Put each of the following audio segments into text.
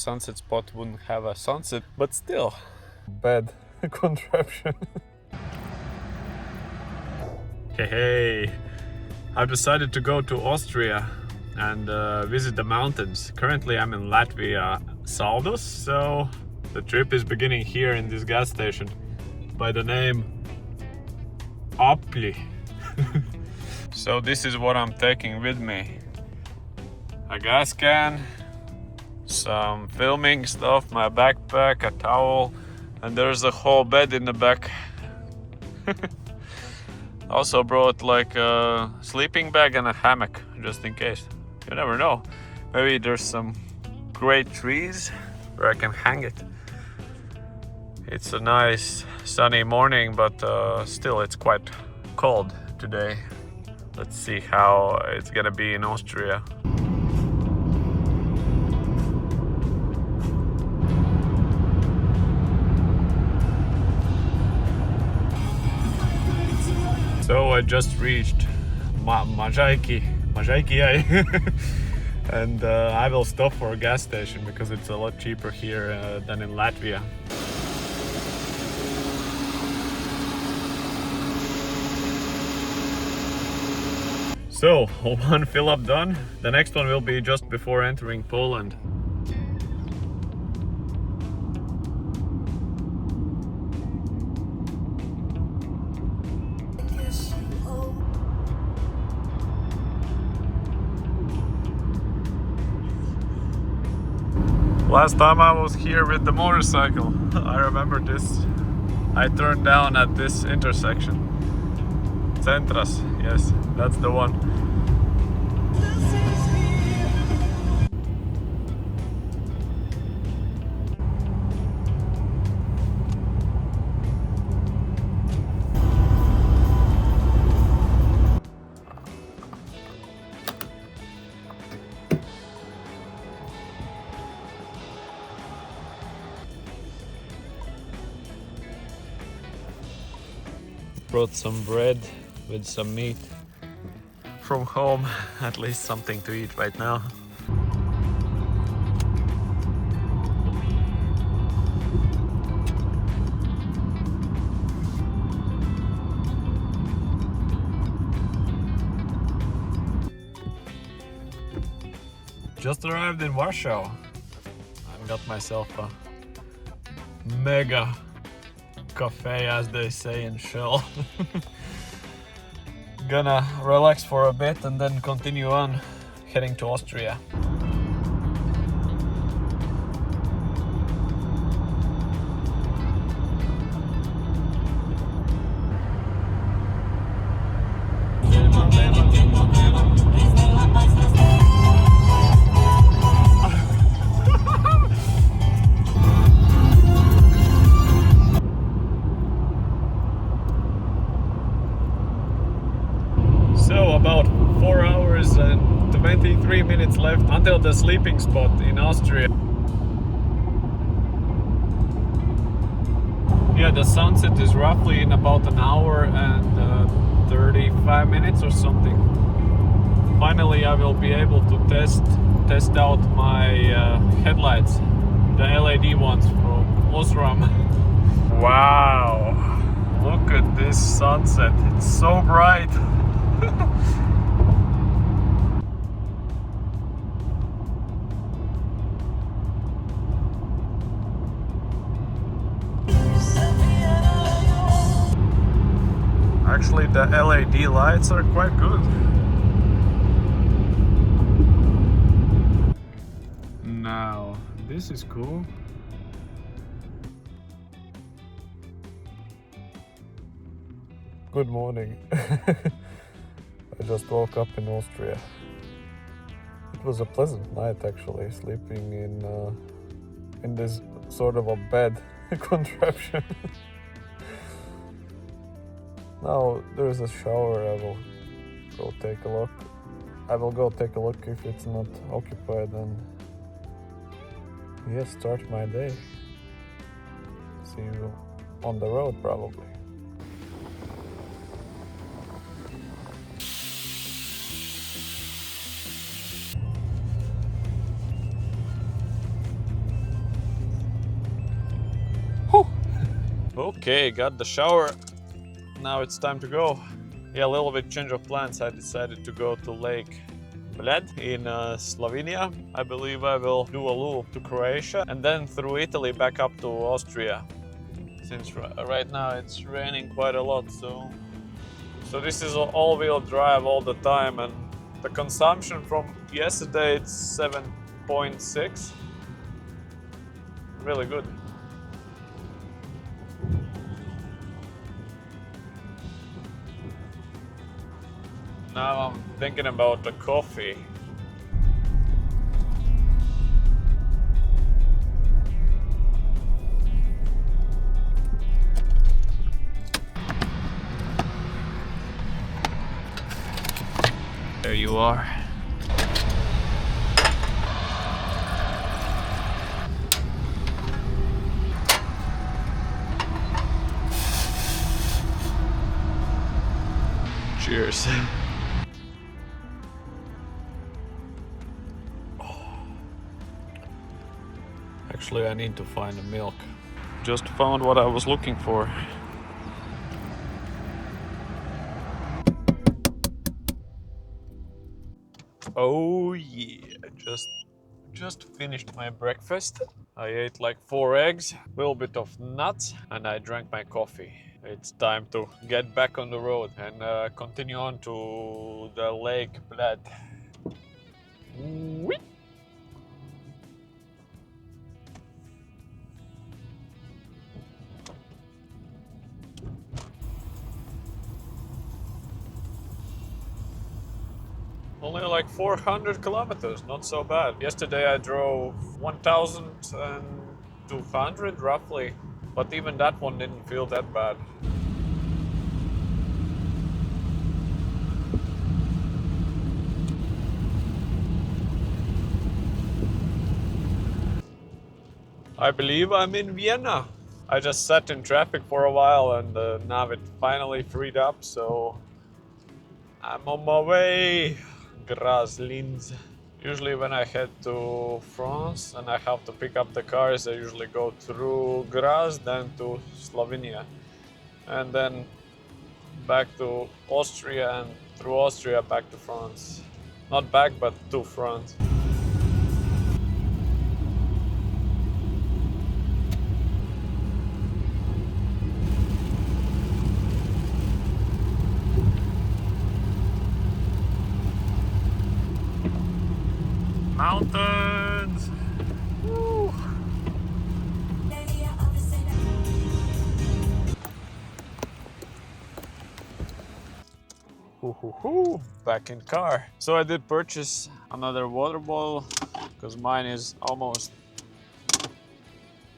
sunset spot wouldn't have a sunset, but still. Bad contraption. Hey, I've decided to go to Austria and visit the mountains. Currently I'm in Latvia, Saldus, so the trip is beginning here in this gas station by the name Apli. So this is what I'm taking with me. A gas can, some filming stuff, my backpack, a towel, and there's a whole bed in the back. Also brought like a sleeping bag and a hammock, just in case. You never know. Maybe there's some great trees where I can hang it. It's a nice sunny morning, but still it's quite cold today. Let's see how it's gonna be in Austria. So I just reached Mažeikiai and I will stop for a gas station because it's a lot cheaper here than in Latvia. So, one fill up done. The next one will be just before entering Poland. Last time I was here with the motorcycle, I remember this. I turned down at this intersection. Centras, yes, that's the one. Brought some bread with some meat from home, at least something to eat right now. Just arrived in Warsaw and got myself a mega cafe, as they say in Shell. Gonna relax for a bit and then continue on heading to Austria. So about 4 hours and 23 minutes left until the sleeping spot in Austria. Yeah, the sunset is roughly in about an hour and 35 minutes or something. Finally I will be able to test out my headlights, the LED ones from Osram. Wow, look at this sunset, it's so bright. Actually, the LED lights are quite good. Now, this is cool. Good morning. I just woke up in Austria. It was a pleasant night actually, sleeping in this sort of a bed contraption. Now there's a shower. I will go take a look. If it's not occupied, and yes, start my day. See you on the road probably. Okay, got the shower. Now it's time to go. Yeah, a little bit change of plans. I decided to go to Lake Bled in Slovenia. I believe I will do a loop to Croatia and then through Italy back up to Austria. Since right now it's raining quite a lot, so this is all-wheel drive all the time, and the consumption from yesterday it's 7.6. Really good. Now I'm thinking about the coffee. There you are. Cheers. Actually, I need to find the milk. Just found what I was looking for. Oh yeah, just finished my breakfast. I ate like 4 eggs, a little bit of nuts, and I drank my coffee. It's time to get back on the road and continue on to the Lake Bled. Whee! Only like 400 kilometers, not so bad. Yesterday I drove 1,200 roughly, but even that one didn't feel that bad. I believe I'm in Vienna. I just sat in traffic for a while and now it finally freed up, so I'm on my way. Graslins. Usually when I head to France and I have to pick up the cars, I usually go through Graz, then to Slovenia, and then back to Austria, and through Austria back to France. Not back, but to France. Mountains! Woo. Back in car. So I did purchase another water bottle because mine is almost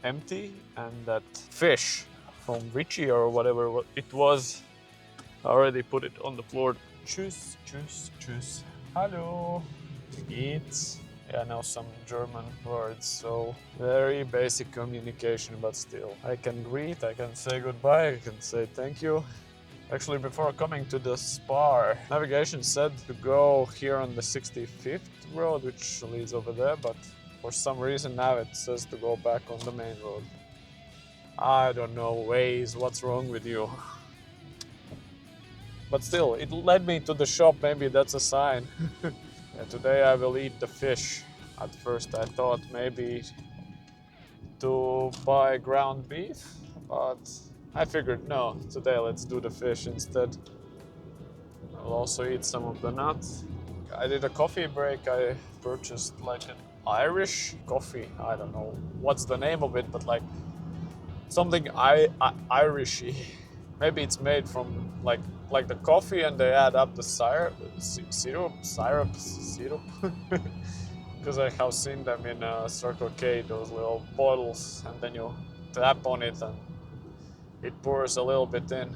empty, and that fish from Richie or whatever it was, I already put it on the floor. Tschüss, tschüss, tschüss. Hallo. Geht's? Yeah, I know some German words, so very basic communication, but still. I can greet, I can say goodbye, I can say thank you. Actually, before coming to the Spar, navigation said to go here on the 65th road, which leads over there, but for some reason now it says to go back on the main road. I don't know, Waze, what's wrong with you? But still, it led me to the shop, maybe that's a sign. Yeah, today I will eat the fish. At first I thought maybe to buy ground beef, but I figured no, today let's do the fish instead. I'll also eat some of the nuts. I did a coffee break. I purchased like an Irish coffee. I don't know what's the name of it, but like something Irishy. Maybe it's made from like the coffee and they add up the syrup. Because I have seen them in Circle K, those little bottles, and then you tap on it and it pours a little bit in.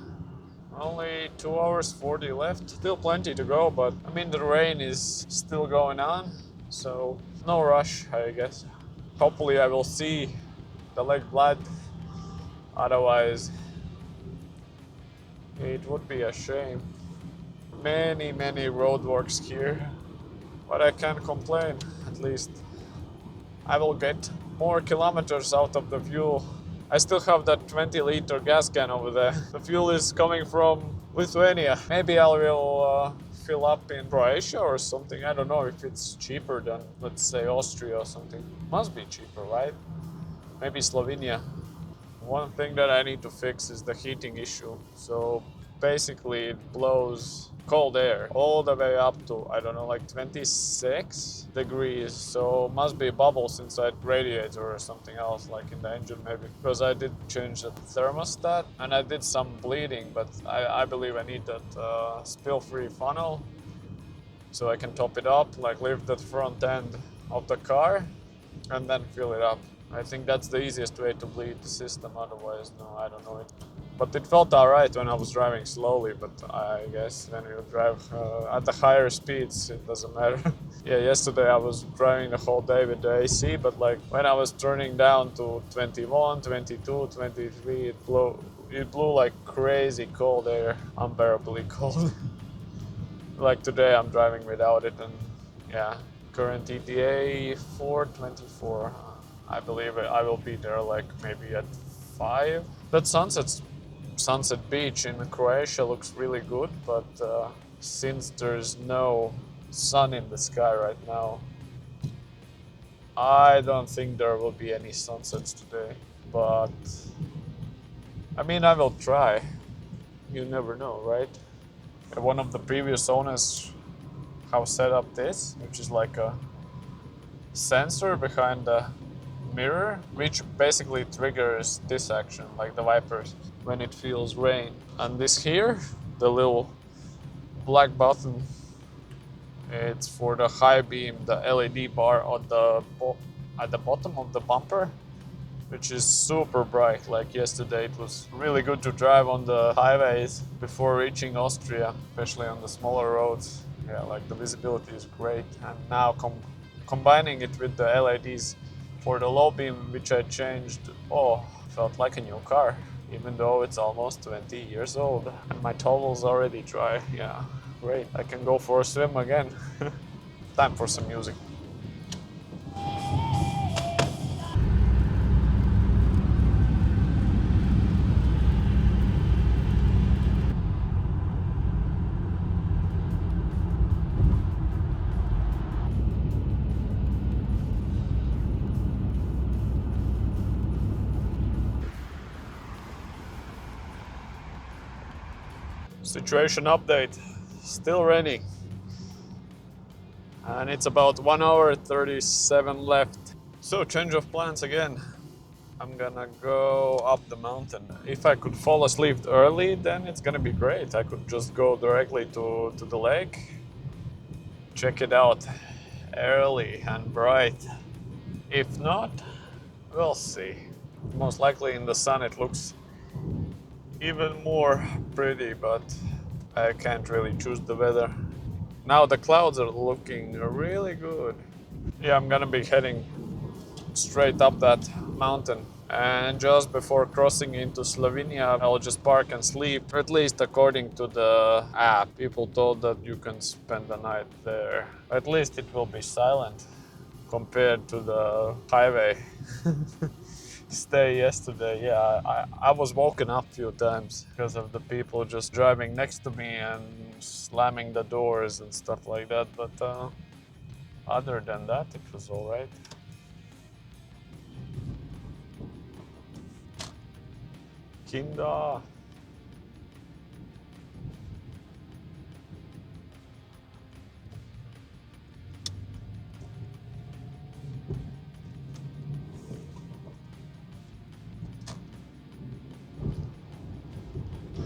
Only 2 hours 40 left. Still plenty to go, but I mean the rain is still going on, so no rush, I guess. Hopefully I will see the Lake Bled. Otherwise, it would be a shame. Many roadworks here, but I can't complain. At least I will get more kilometers out of the fuel I still have that 20-liter gas can over there. The fuel is coming from Lithuania. Maybe I will fill up in Croatia or something. I don't know if it's cheaper than, let's say, Austria or something. Must be cheaper, right? Maybe Slovenia. One thing that I need to fix is the heating issue. So basically it blows cold air all the way up to, I don't know, like 26 degrees. So must be bubbles inside radiator or something else, like in the engine maybe. Because I did change the thermostat and I did some bleeding, but I believe I need that spill-free funnel so I can top it up, like lift the front end of the car and then fill it up. I think that's the easiest way to bleed the system, otherwise, no, I don't know it. But it felt alright when I was driving slowly, but I guess when you drive at the higher speeds, it doesn't matter. Yeah, yesterday I was driving the whole day with the AC, but like when I was turning down to 21, 22, 23, it blew like crazy cold air, unbearably cold. Like today I'm driving without it, and yeah, current ETA 4:24. I believe I will be there like maybe at 5. That Sunset Beach in Croatia looks really good, but since there's no sun in the sky right now, I don't think there will be any sunsets today. But I mean, I will try. You never know, right? One of the previous owners have set up this, which is like a sensor behind the mirror, which basically triggers this action, like the wipers, when it feels rain. And this here, the little black button, it's for the high beam, the LED bar at the bottom of the bumper, which is super bright. Like yesterday, it was really good to drive on the highways before reaching Austria, especially on the smaller roads. Yeah, like the visibility is great. And now combining it with the LEDs for the low beam, which I changed, oh, felt like a new car, even though it's almost 20 years old. And my towel's already dry. Yeah, great. I can go for a swim again. Time for some music. Situation update, still raining. And it's about 1 hour 37 left. So change of plans again. I'm gonna go up the mountain. If I could fall asleep early, then it's gonna be great. I could just go directly to the lake, check it out early and bright. If not, we'll see. Most likely in the sun it looks even more pretty, but I can't really choose the weather. Now the clouds are looking really good. Yeah, I'm gonna be heading straight up that mountain. And just before crossing into Slovenia, I'll just park and sleep, at least according to the app. People told that you can spend the night there. At least it will be silent compared to the highway stay yesterday. Yeah, I was woken up a few times because of the people just driving next to me and slamming the doors and stuff like that. But other than that, it was all right. Kinder.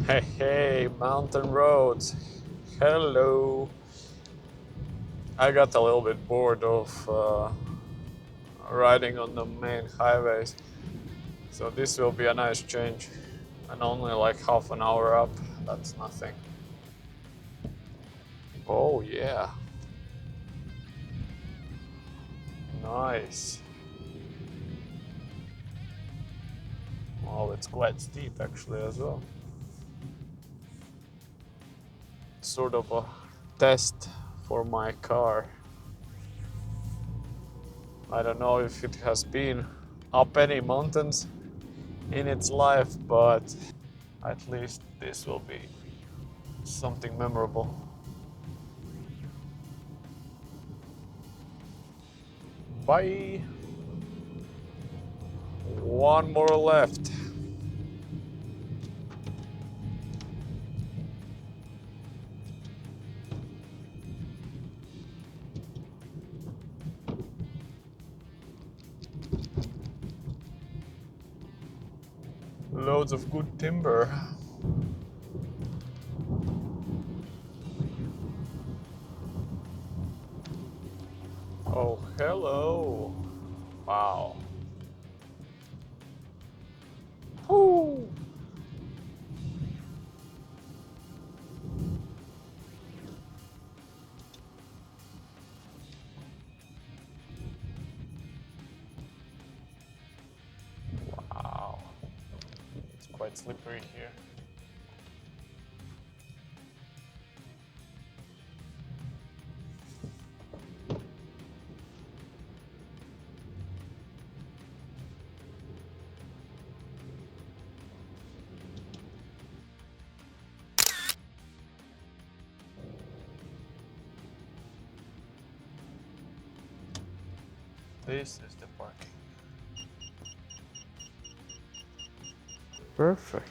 Hey, hey, mountain roads. Hello. I got a little bit bored of riding on the main highways, so this will be a nice change. And only like half an hour up, that's nothing. Oh yeah. Nice. Well, it's quite steep actually as well. Sort of a test for my car. I don't know if it has been up any mountains in its life, but at least this will be something memorable. Bye! One more left. Loads of good timber. Oh, hello. Wow. Woo. Wow. It's quite slippery here. This is the parking. Perfect.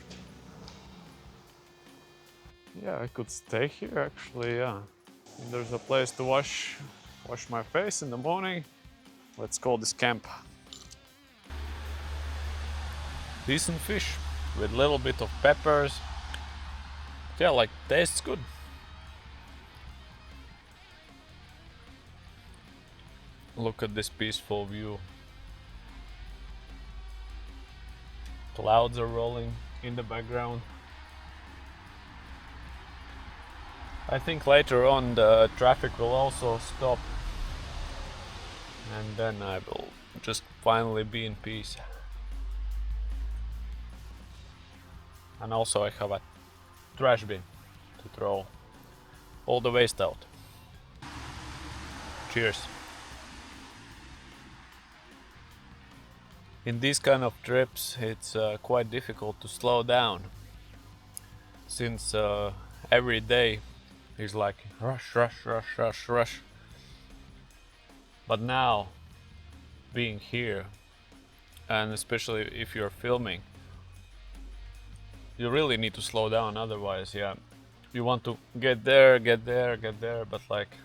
Yeah, I could stay here actually, yeah. And there's a place to wash my face in the morning. Let's call this camp. Decent fish with a little bit of peppers. Yeah, like tastes good. Look at this peaceful view. Clouds are rolling in the background. I think later on the traffic will also stop. And then I will just finally be in peace. And also I have a trash bin to throw all the waste out. Cheers. In these kind of trips it's quite difficult to slow down, since every day is like rush, rush, rush, rush, rush. But now, being here, and especially if you're filming, you really need to slow down, otherwise, yeah, you want to get there, get there, get there, but like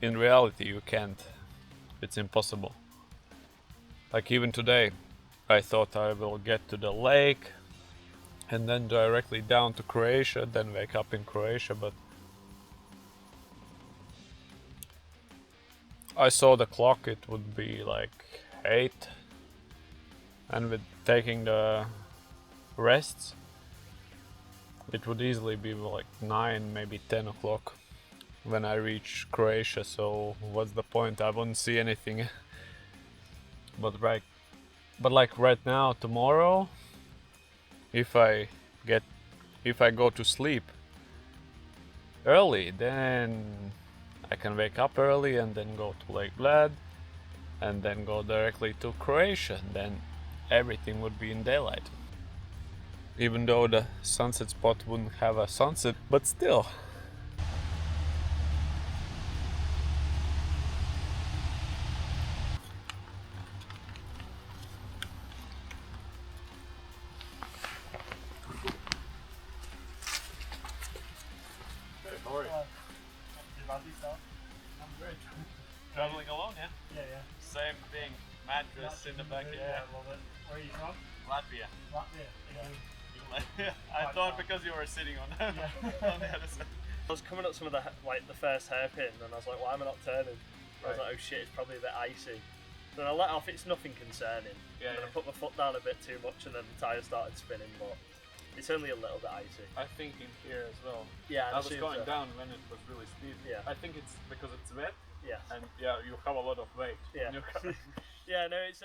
in reality you can't. It's impossible. Like even today, I thought I will get to the lake and then directly down to Croatia, then wake up in Croatia, but I saw the clock, it would be like 8, and with taking the rests it would easily be like 9, maybe 10 o'clock when I reach Croatia, so what's the point? I won't see anything. But like right now, tomorrow, if I go to sleep early, then I can wake up early and then go to Lake Bled and then go directly to Croatia. Then everything would be in daylight. Even though the sunset spot wouldn't have a sunset, but still. How are you? I'm great. Traveling alone, yeah? Yeah. Same thing. Mattress in the back. Yeah, I love it. Where are you from? Latvia. Latvia. Yeah. I thought because you were sitting on, on the other side. I was coming up some of the first hairpin, and I was like, why am I not turning? I was like, oh shit, it's probably a bit icy. Then I let off, it's nothing concerning. Yeah, and I put my foot down a bit too much, and then the tyre started spinning, but it's only a little bit icy. I think in here as well. Yeah, I was going down when it was really steep. Yeah. I think it's because it's wet. Yeah. And yeah, you have a lot of weight. Yeah. in your car. Yeah, no, it's